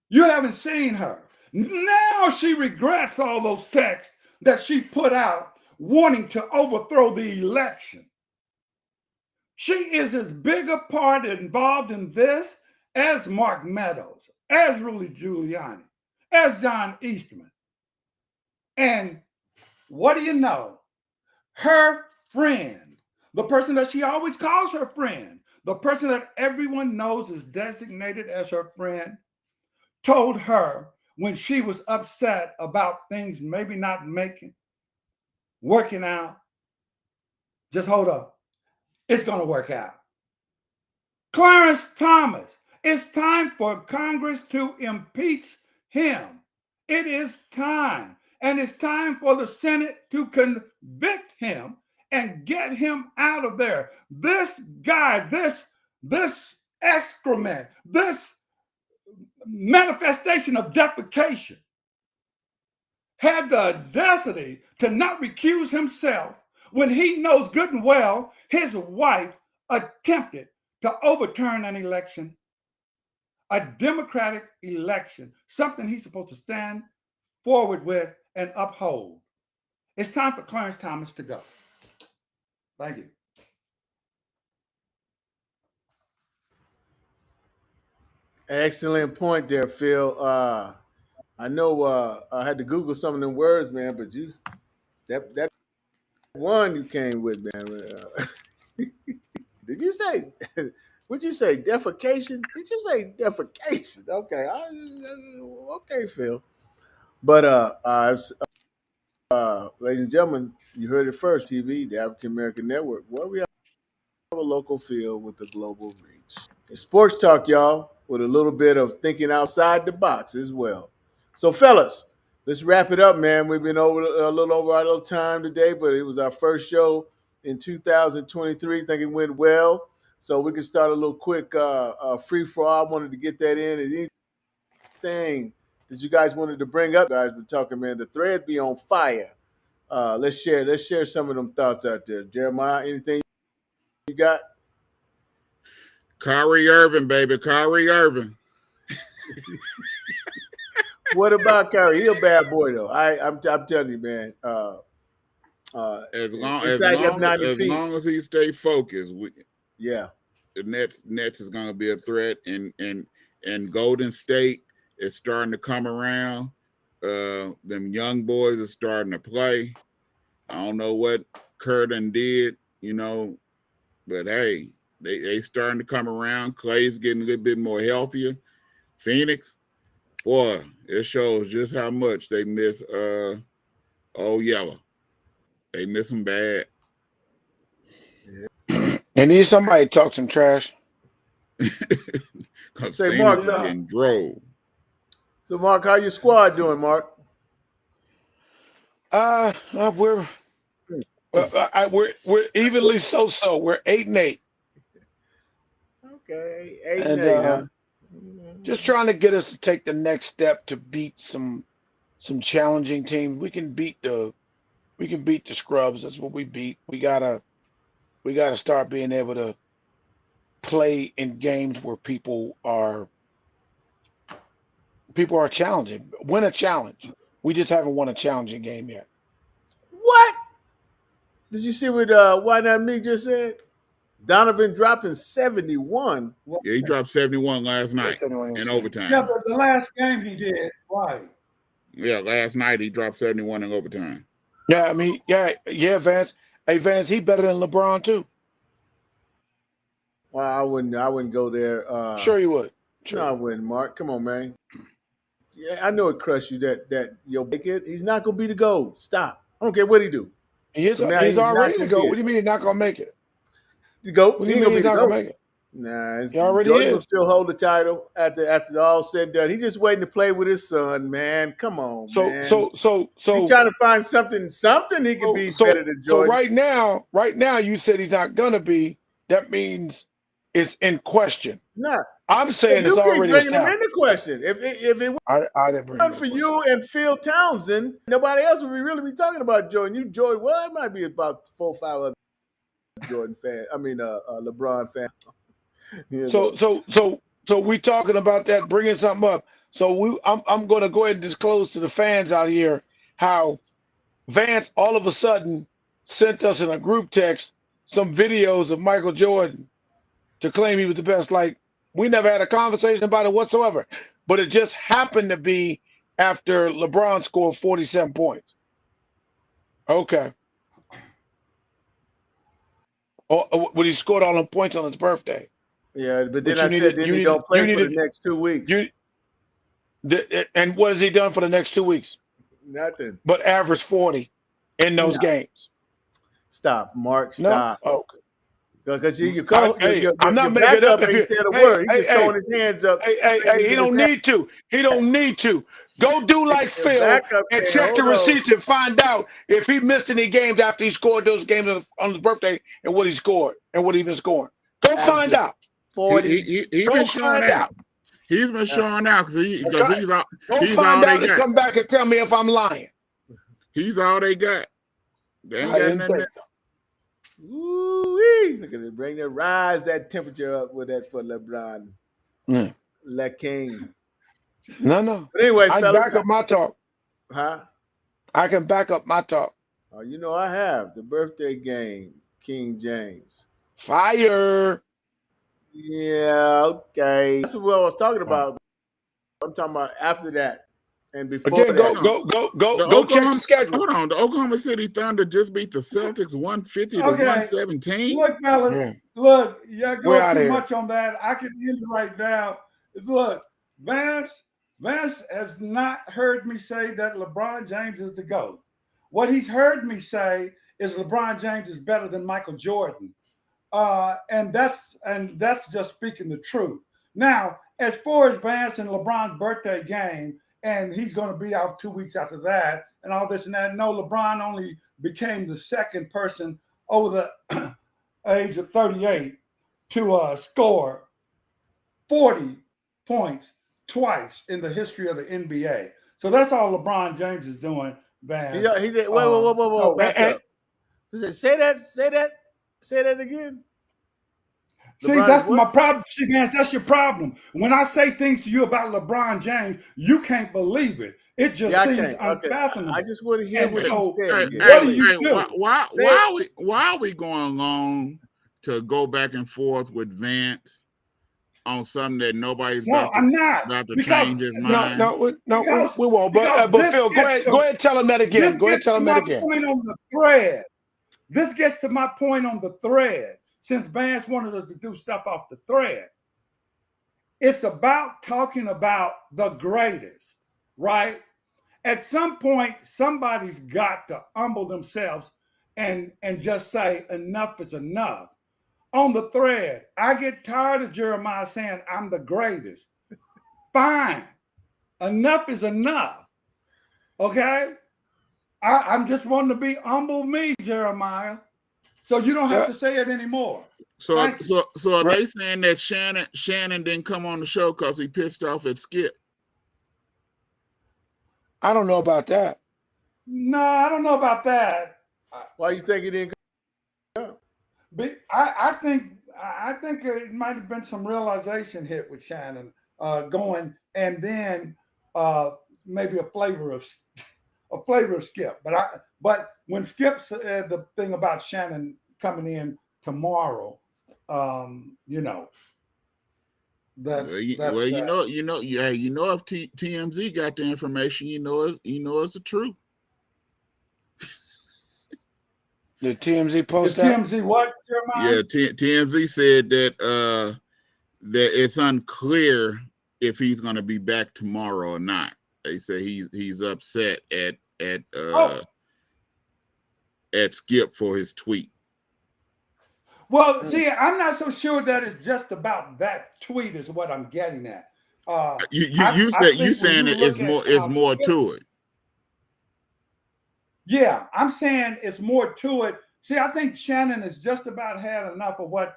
You haven't seen her. Now she regrets all those texts that she put out wanting to overthrow the election. She is as big a part involved in this as Mark Meadows, as Rudy Giuliani, as John Eastman. And what do you know? Her friend, the person that she always calls her friend, the person that everyone knows is designated as her friend, told her when she was upset about things maybe not working out, just hold up. It's going to work out. Clarence Thomas, it's time for Congress to impeach him. It is time. And it's time for the Senate to convict him and get him out of there. This guy, this excrement, this manifestation of defecation had the audacity to not recuse himself when he knows good and well his wife attempted to overturn an election a democratic election, something he's supposed to stand forward with and uphold. It's time for Clarence Thomas to go. Thank you. Excellent point there, Phil. I know I had to Google some of them words, man, but that one you came with, man. Did you say? Would you say defecation? Did you say defecation? Okay, okay, Phil. But ladies and gentlemen, you heard it first. TV, the African American Network, where we have a local feel with a global reach. It's sports talk, y'all, with a little bit of thinking outside the box as well. So, fellas, let's wrap it up, man. We've been over a little over our little time today, but it was our first show in 2023. I think it went well. So we can start a little quick free for all. I wanted to get that in. Is anything that you guys wanted to bring up? Guys, been talking, man. The thread be on fire. Let's share some of them thoughts out there. Jeremiah, anything you got? Kyrie Irving, baby. Kyrie Irving. What about Kyrie? He a bad boy though. I'm telling you, man. As It's like up 90 feet. long as he stay focused, Yeah. the Nets is going to be a threat, and Golden State is starting to come around. Them young boys are starting to play. I don't know what Curtin did, but hey, they starting to come around. Clay's getting a little bit more healthier. Phoenix, boy, it shows just how much they miss Old Yellow. They miss him bad. Yeah. And need somebody to talk some trash. Because Say, Phoenix Mark, is getting drove. So, Mark, how your squad doing, Mark? We're evenly so. We're 8-8. Okay, 8 and 8, huh? just trying to get us to take the next step to beat some challenging teams. We can beat the scrubs. That's what we beat. We gotta start being able to play in games where people are challenging. Win a challenge. We just haven't won a challenging game yet. What? Did you see what Why Not Me just said? Donovan dropping 71. Yeah, he dropped 71 last night in overtime. Yeah, but the last game he did, right. Yeah, last night he dropped 71 in overtime. Yeah, I mean, yeah, Vance. Hey, Vance, he better than LeBron too. Well, I wouldn't go there. Sure you would. Sure. No, I wouldn't, Mark. Come on, man. Yeah, I know it crushed you that your kid. He's not gonna be the GOAT. Stop. I don't care what he do. He's already the GOAT. What do you mean he's not gonna make it? The GOAT. What do you mean he's not gonna make it? Nah, he already Jordan is. will still hold the title after all said and done. He's just waiting to play with his son, man. Come on, man. So he's trying to find something he can be better than Jordan. So right now, you said he's not gonna be. That means it's in question. Nah, I'm saying it's already bringing him established. into question. If it wasn't for you and Phil Townsend, nobody else would really be talking about Jordan. You, Jordan, well, it might be about 4 or 5 other Jordan fan. I mean, LeBron fan. So we talking about that, bringing something up. So I'm going to go ahead and disclose to the fans out here how Vance all of a sudden sent us in a group text some videos of Michael Jordan to claim he was the best. Like, we never had a conversation about it whatsoever, but it just happened to be after LeBron scored 47 points. Okay. When he scored all them points on his birthday. Yeah, but then I said he don't play for the next 2 weeks. And what has he done for the next 2 weeks? Nothing. But average 40 in those games. Stop, Mark. Stop. No? Okay. Because I'm not making it up. If he said a word, he's just throwing his hands up. Hey, he don't need to. He don't need to. Go do like Phil and check the receipts and find out if he missed any games after he scored those games on his birthday and what he scored and what he been scoring. Go find out. 40. He's been showing out. He's been showing out because he's all they got. Come back and tell me if I'm lying. He's all they got. They ain't got nothing else. Ooh-wee. Look at it. Rise that temperature up with that for LeBron. Le King. No. But anyway, I can fellas, back up my talk. huh? I can back up my talk. Oh, you know I have the birthday game, King James. Fire. Yeah, okay. That's what I was talking about. I'm talking about after that and before Again, that. go check the schedule. Hold on. The Oklahoma City Thunder just beat the Celtics 150 to Okay. 117. Look, fellas, Yeah. look, y'all We're go outta too here. much on that. I can end it right now. Look, Vance has not heard me say that LeBron James is the GOAT. What he's heard me say is LeBron James is better than Michael Jordan. And that's just speaking the truth. Now, as far as Vance and LeBron's birthday game, and he's going to be out 2 weeks after that, and all this and that. No, LeBron only became the second person over the age of 38 to score 40 points twice in the history of the NBA. So that's all LeBron James is doing, Vance. He did. Whoa. Back up. Say that again. See, LeBron that's is what? my problem. See, man, that's your problem. When I say things to you about LeBron James, you can't believe it. It just seems unfathomable. I just want to hear And what so, you said. what do you do? Why are we going long to go back and forth with Vance on something that nobody's about to change his mind? No, we won't. But Phil, go ahead, tell him that again. Go ahead, tell him that again. Point on the thread. This gets to my point on the thread. Since Vance wanted us to do stuff off the thread, it's about talking about the greatest, right? At some point, somebody's got to humble themselves and just say enough is enough. On the thread, I get tired of Jeremiah saying I'm the greatest. Fine. Enough is enough. Okay? I'm just wanting to be humble me, Jeremiah. So you don't have to say it anymore. So are they saying that Shannon didn't come on the show because he pissed off at Skip? I don't know about that. No, I don't know about that. Why you think he didn't come? I think it might have been some realization hit with Shannon going, and then maybe a flavor of Skip. But when Skip said the thing about Shannon coming in tomorrow, you know, if TMZ got the information, you know it's the truth. Did TMZ post that? TMZ what? Yeah, TMZ said that it's unclear if he's going to be back tomorrow or not. They say he's upset at Skip for his tweet. Well, see, I'm not so sure that it's just about that tweet is what I'm getting at. You saying it's more to it. Yeah, I'm saying it's more to it. See, I think Shannon has just about had enough of what,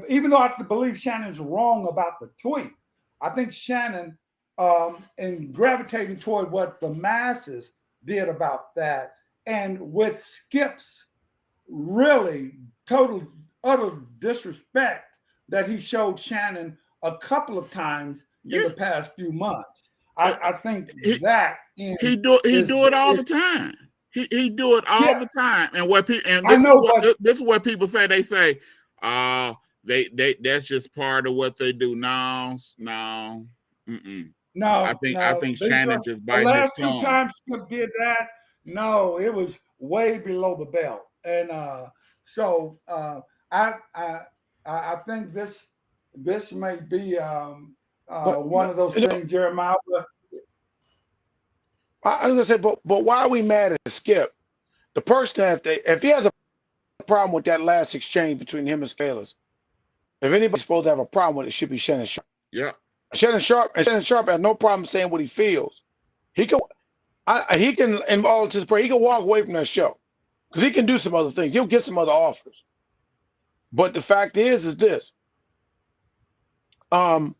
even though I believe Shannon's wrong about the tweet, I think Shannon, in gravitating toward what the masses did about that, and with Skip's really utter disrespect that he showed Shannon a couple of times in the past few months. I think he do it all the time. He do it all the time. And this is what people say. They say, they that's just part of what they do. No. I think Shannon just bites his tongue. The last 2 times Skip did that, no, it was way below the belt. And so I think this may be one of those things, Jeremiah. I was gonna say, but why are we mad at Skip? The person, if he has a problem with that last exchange between him and Scalers, if anybody's supposed to have a problem with it, should be Shannon Sharp. Yeah. Shannon Sharp has no problem saying what he feels. He can involve his prayer. He can walk away from that show because he can do some other things. He'll get some other offers. But the fact is this. And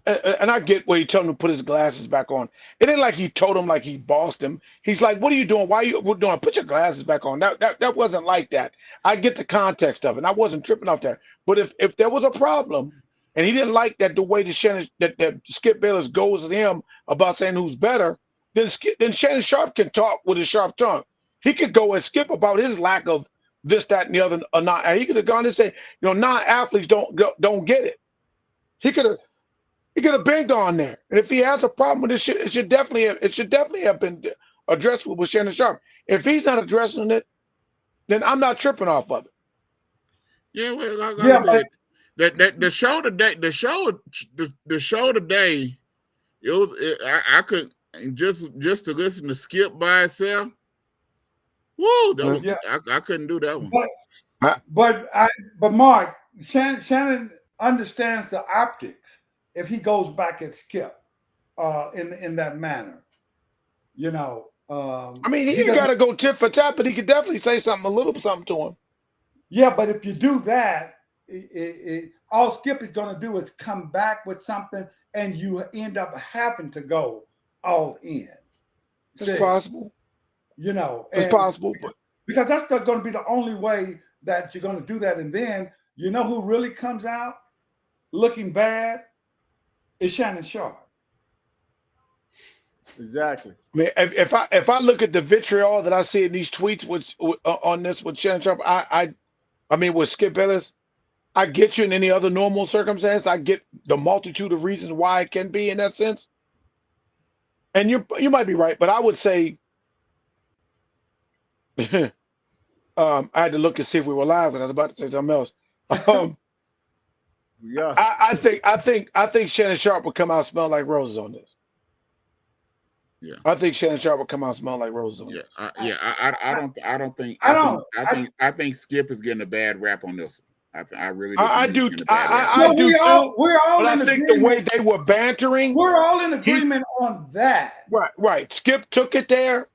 I get where he told him to put his glasses back on. It ain't like he told him like he bossed him. He's like, "What are you doing? Why are you doing? Put your glasses back on." That wasn't like that. I get the context of it. And I wasn't tripping off that. But if there was a problem, and he didn't like that the way that Skip Bayless goes at him about saying who's better, then Shannon Sharp can talk with his sharp tongue. He could go and Skip about his lack of this, that, and the other. Or not. He could have gone and say, non-athletes don't get it. He could have been gone there. And if he has a problem with this shit, it should definitely have been addressed with Shannon Sharp. If he's not addressing it, then I'm not tripping off of it. Yeah, well, like I said, the show today, I could just to listen to Skip by itself. Woo, I couldn't do that one. But Mark, Shannon understands the optics if he goes back at Skip in that manner. He ain't got to go tit for tat, but he could definitely say a little something to him. Yeah, but if you do that, all Skip is going to do is come back with something, and you end up having to go all in. It's possible. It's possible, because that's going to be the only way that you're going to do that. And then who really comes out looking bad is Shannon Sharp. Exactly. I mean, if I look at the vitriol that I see in these tweets with Shannon Sharp, I mean with Skip Bayless, I get you in any other normal circumstance. I get the multitude of reasons why it can be in that sense. And you might be right, but I would say I had to look and see if we were live because I was about to say something else. Yeah. I think Shannon Sharp would come out smelling like roses on this. Yeah. I think Shannon Sharp would come out smelling like roses on this. I think Skip is getting a bad rap on this one. I really do. I do too. We're all but in I think agreement. the way they were bantering, we're all in agreement on that. Right. Skip took it there.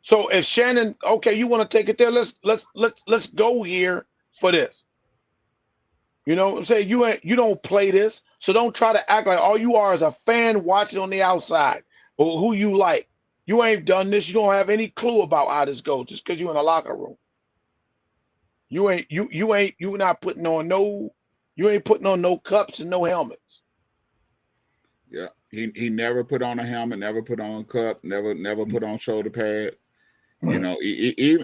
So if Shannon, okay, you want to take it there, let's go here for this. You know what I'm saying? You don't play this, so don't try to act like all you are is a fan watching on the outside or who you like. You ain't done this. You don't have any clue about how this goes just because you're in the locker room. You ain't putting on no cups and no helmets. Yeah, he never put on a helmet, never put on a cup, never put on shoulder pad. Even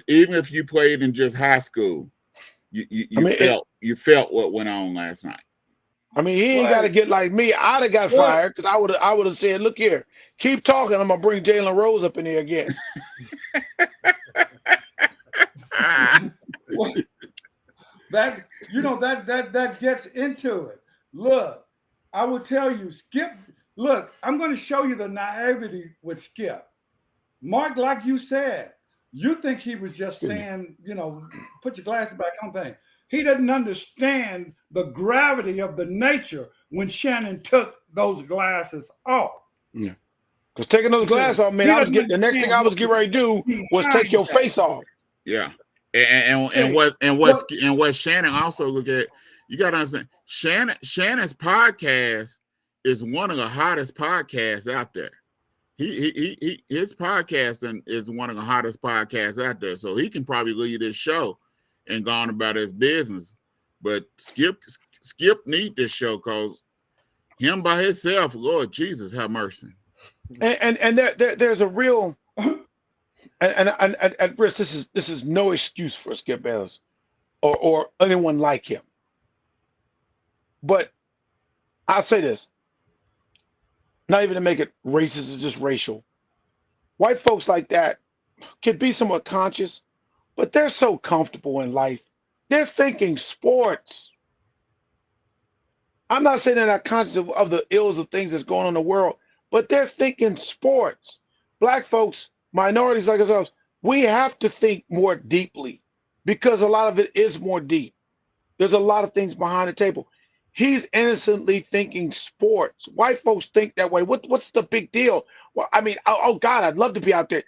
if you played in just high school, you felt what went on last night. I mean, he ain't got to get like me. I'd have got fired because I would have said, "Look here, keep talking. I'm gonna bring Jalen Rose up in here again." That gets into it. Look, I will tell you, Skip. Look, I'm going to show you the naivety with Skip. Mark, like you said, you think he was just saying, put your glasses back on thing. He doesn't understand the gravity of the nature when Shannon took those glasses off. Yeah. Because taking those glasses off, man, the next thing I was getting ready to do was take your face off. Yeah. And what Shannon also look at, you got to understand, Shannon's podcast is one of the hottest podcasts out there. His podcast is one of the hottest podcasts out there. So he can probably lead this show and go on about his business. But Skip need this show because him by himself, Lord Jesus, have mercy. And there's a real and Chris, this is no excuse for Skip Bayless or anyone like him. But I'll say this, not even to make it racist, it's just racial. White folks like that can be somewhat conscious, but they're so comfortable in life. They're thinking sports. I'm not saying they're not conscious of the ills of things that's going on in the world, but they're thinking sports. Black folks, minorities like ourselves, we have to think more deeply because a lot of it is more deep. There's a lot of things behind the table. He's innocently thinking sports. White folks think that way. What's the big deal? Well, I mean, oh God, I'd love to be out there.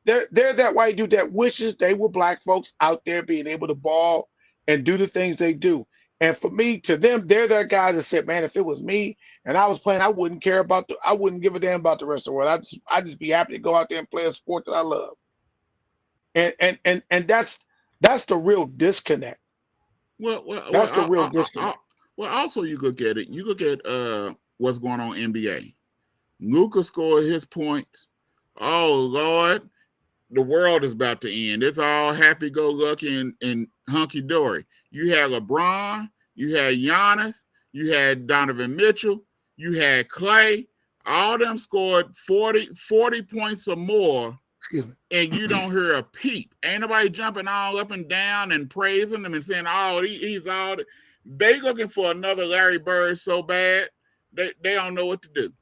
They're that white dude that wishes they were black folks out there being able to ball and do the things they do. And for me, to them, they're that guys that said, man, if it was me and I was playing, I wouldn't give a damn about the rest of the world. I'd just be happy to go out there and play a sport that I love. And that's the real disconnect. Well, that's the real disconnect. Well, also you look at it. You look at what's going on in NBA. Luka scored his points. Oh Lord, the world is about to end. It's all happy-go-lucky and hunky-dory. You had LeBron, you had Giannis, you had Donovan Mitchell, you had Clay. All of them scored 40 points or more, and you don't hear a peep. Ain't nobody jumping all up and down and praising them and saying, oh, he's all... They looking for another Larry Bird so bad, they don't know what to do.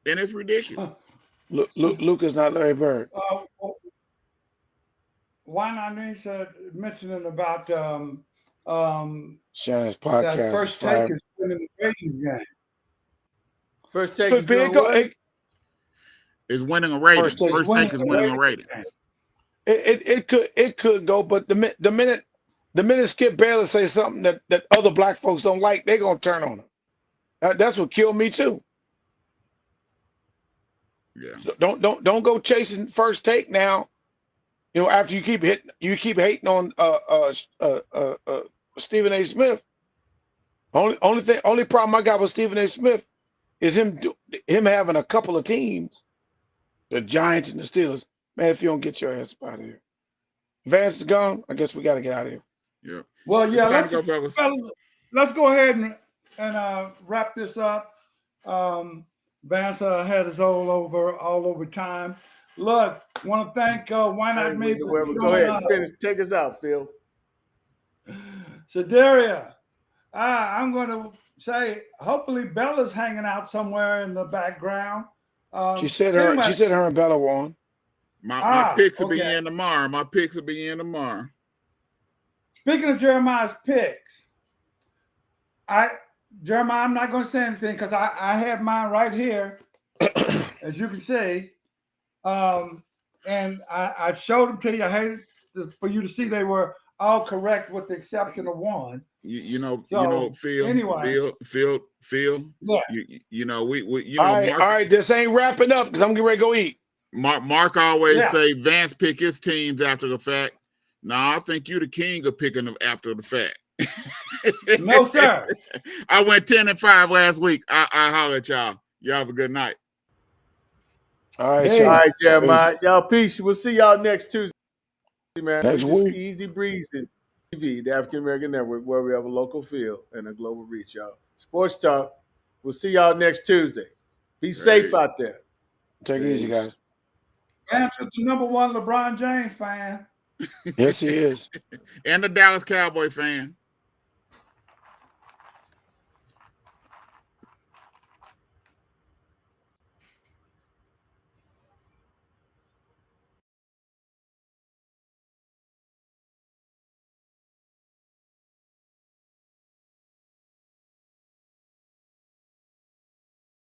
And it's ridiculous. Luka's not Larry Bird. Why not mentioning about Shannon's podcast that First Take is winning the ratings game? First Take is doing what? Is winning a rating. First Take is winning a rating. It could go, but the minute Skip Bayless say something that other black folks don't like, they're gonna turn on him. That's what killed me too. Yeah. So don't go chasing First Take now. You know, after you keep hating on Stephen A. Smith. Only problem I got with Stephen A. Smith is him having a couple of teams, the Giants and the Steelers. Man, if you don't get your ass out of here, Vance is gone. I guess we got to get out of here. Yeah. Well, yeah. Let's go ahead and wrap this up. Vance had us all over time. Look, want to thank Why Not Me. Go ahead, finish. Take us out, Phil. Sedaria, I'm going to say, hopefully Bella's hanging out somewhere in the background. She said her and Bella were on. My picks will be in tomorrow. Speaking of Jeremiah's picks, Jeremiah, I'm not going to say anything because I have mine right here, as you can see. And I showed them to you. I hate for you to see they were all correct with the exception of one. Phil. Anyway, Phil. Yeah. All right. This ain't wrapping up because I'm getting ready to go eat. Mark always say Vance pick his teams after the fact. No, I think you the king of picking them after the fact. No, sir. I went 10-5 last week. I holler at y'all. Y'all have a good night. All right, all right, Jeremiah. Y'all peace. We'll see y'all next Tuesday, man. Next week. Easy breezing TV, the African American Network, where we have a local feel and a global reach, y'all. Sports Talk. We'll see y'all next Tuesday. Be safe out there. Take it easy, guys. Vance is the #1 LeBron James fan. Yes, he is. And the Dallas Cowboy fan.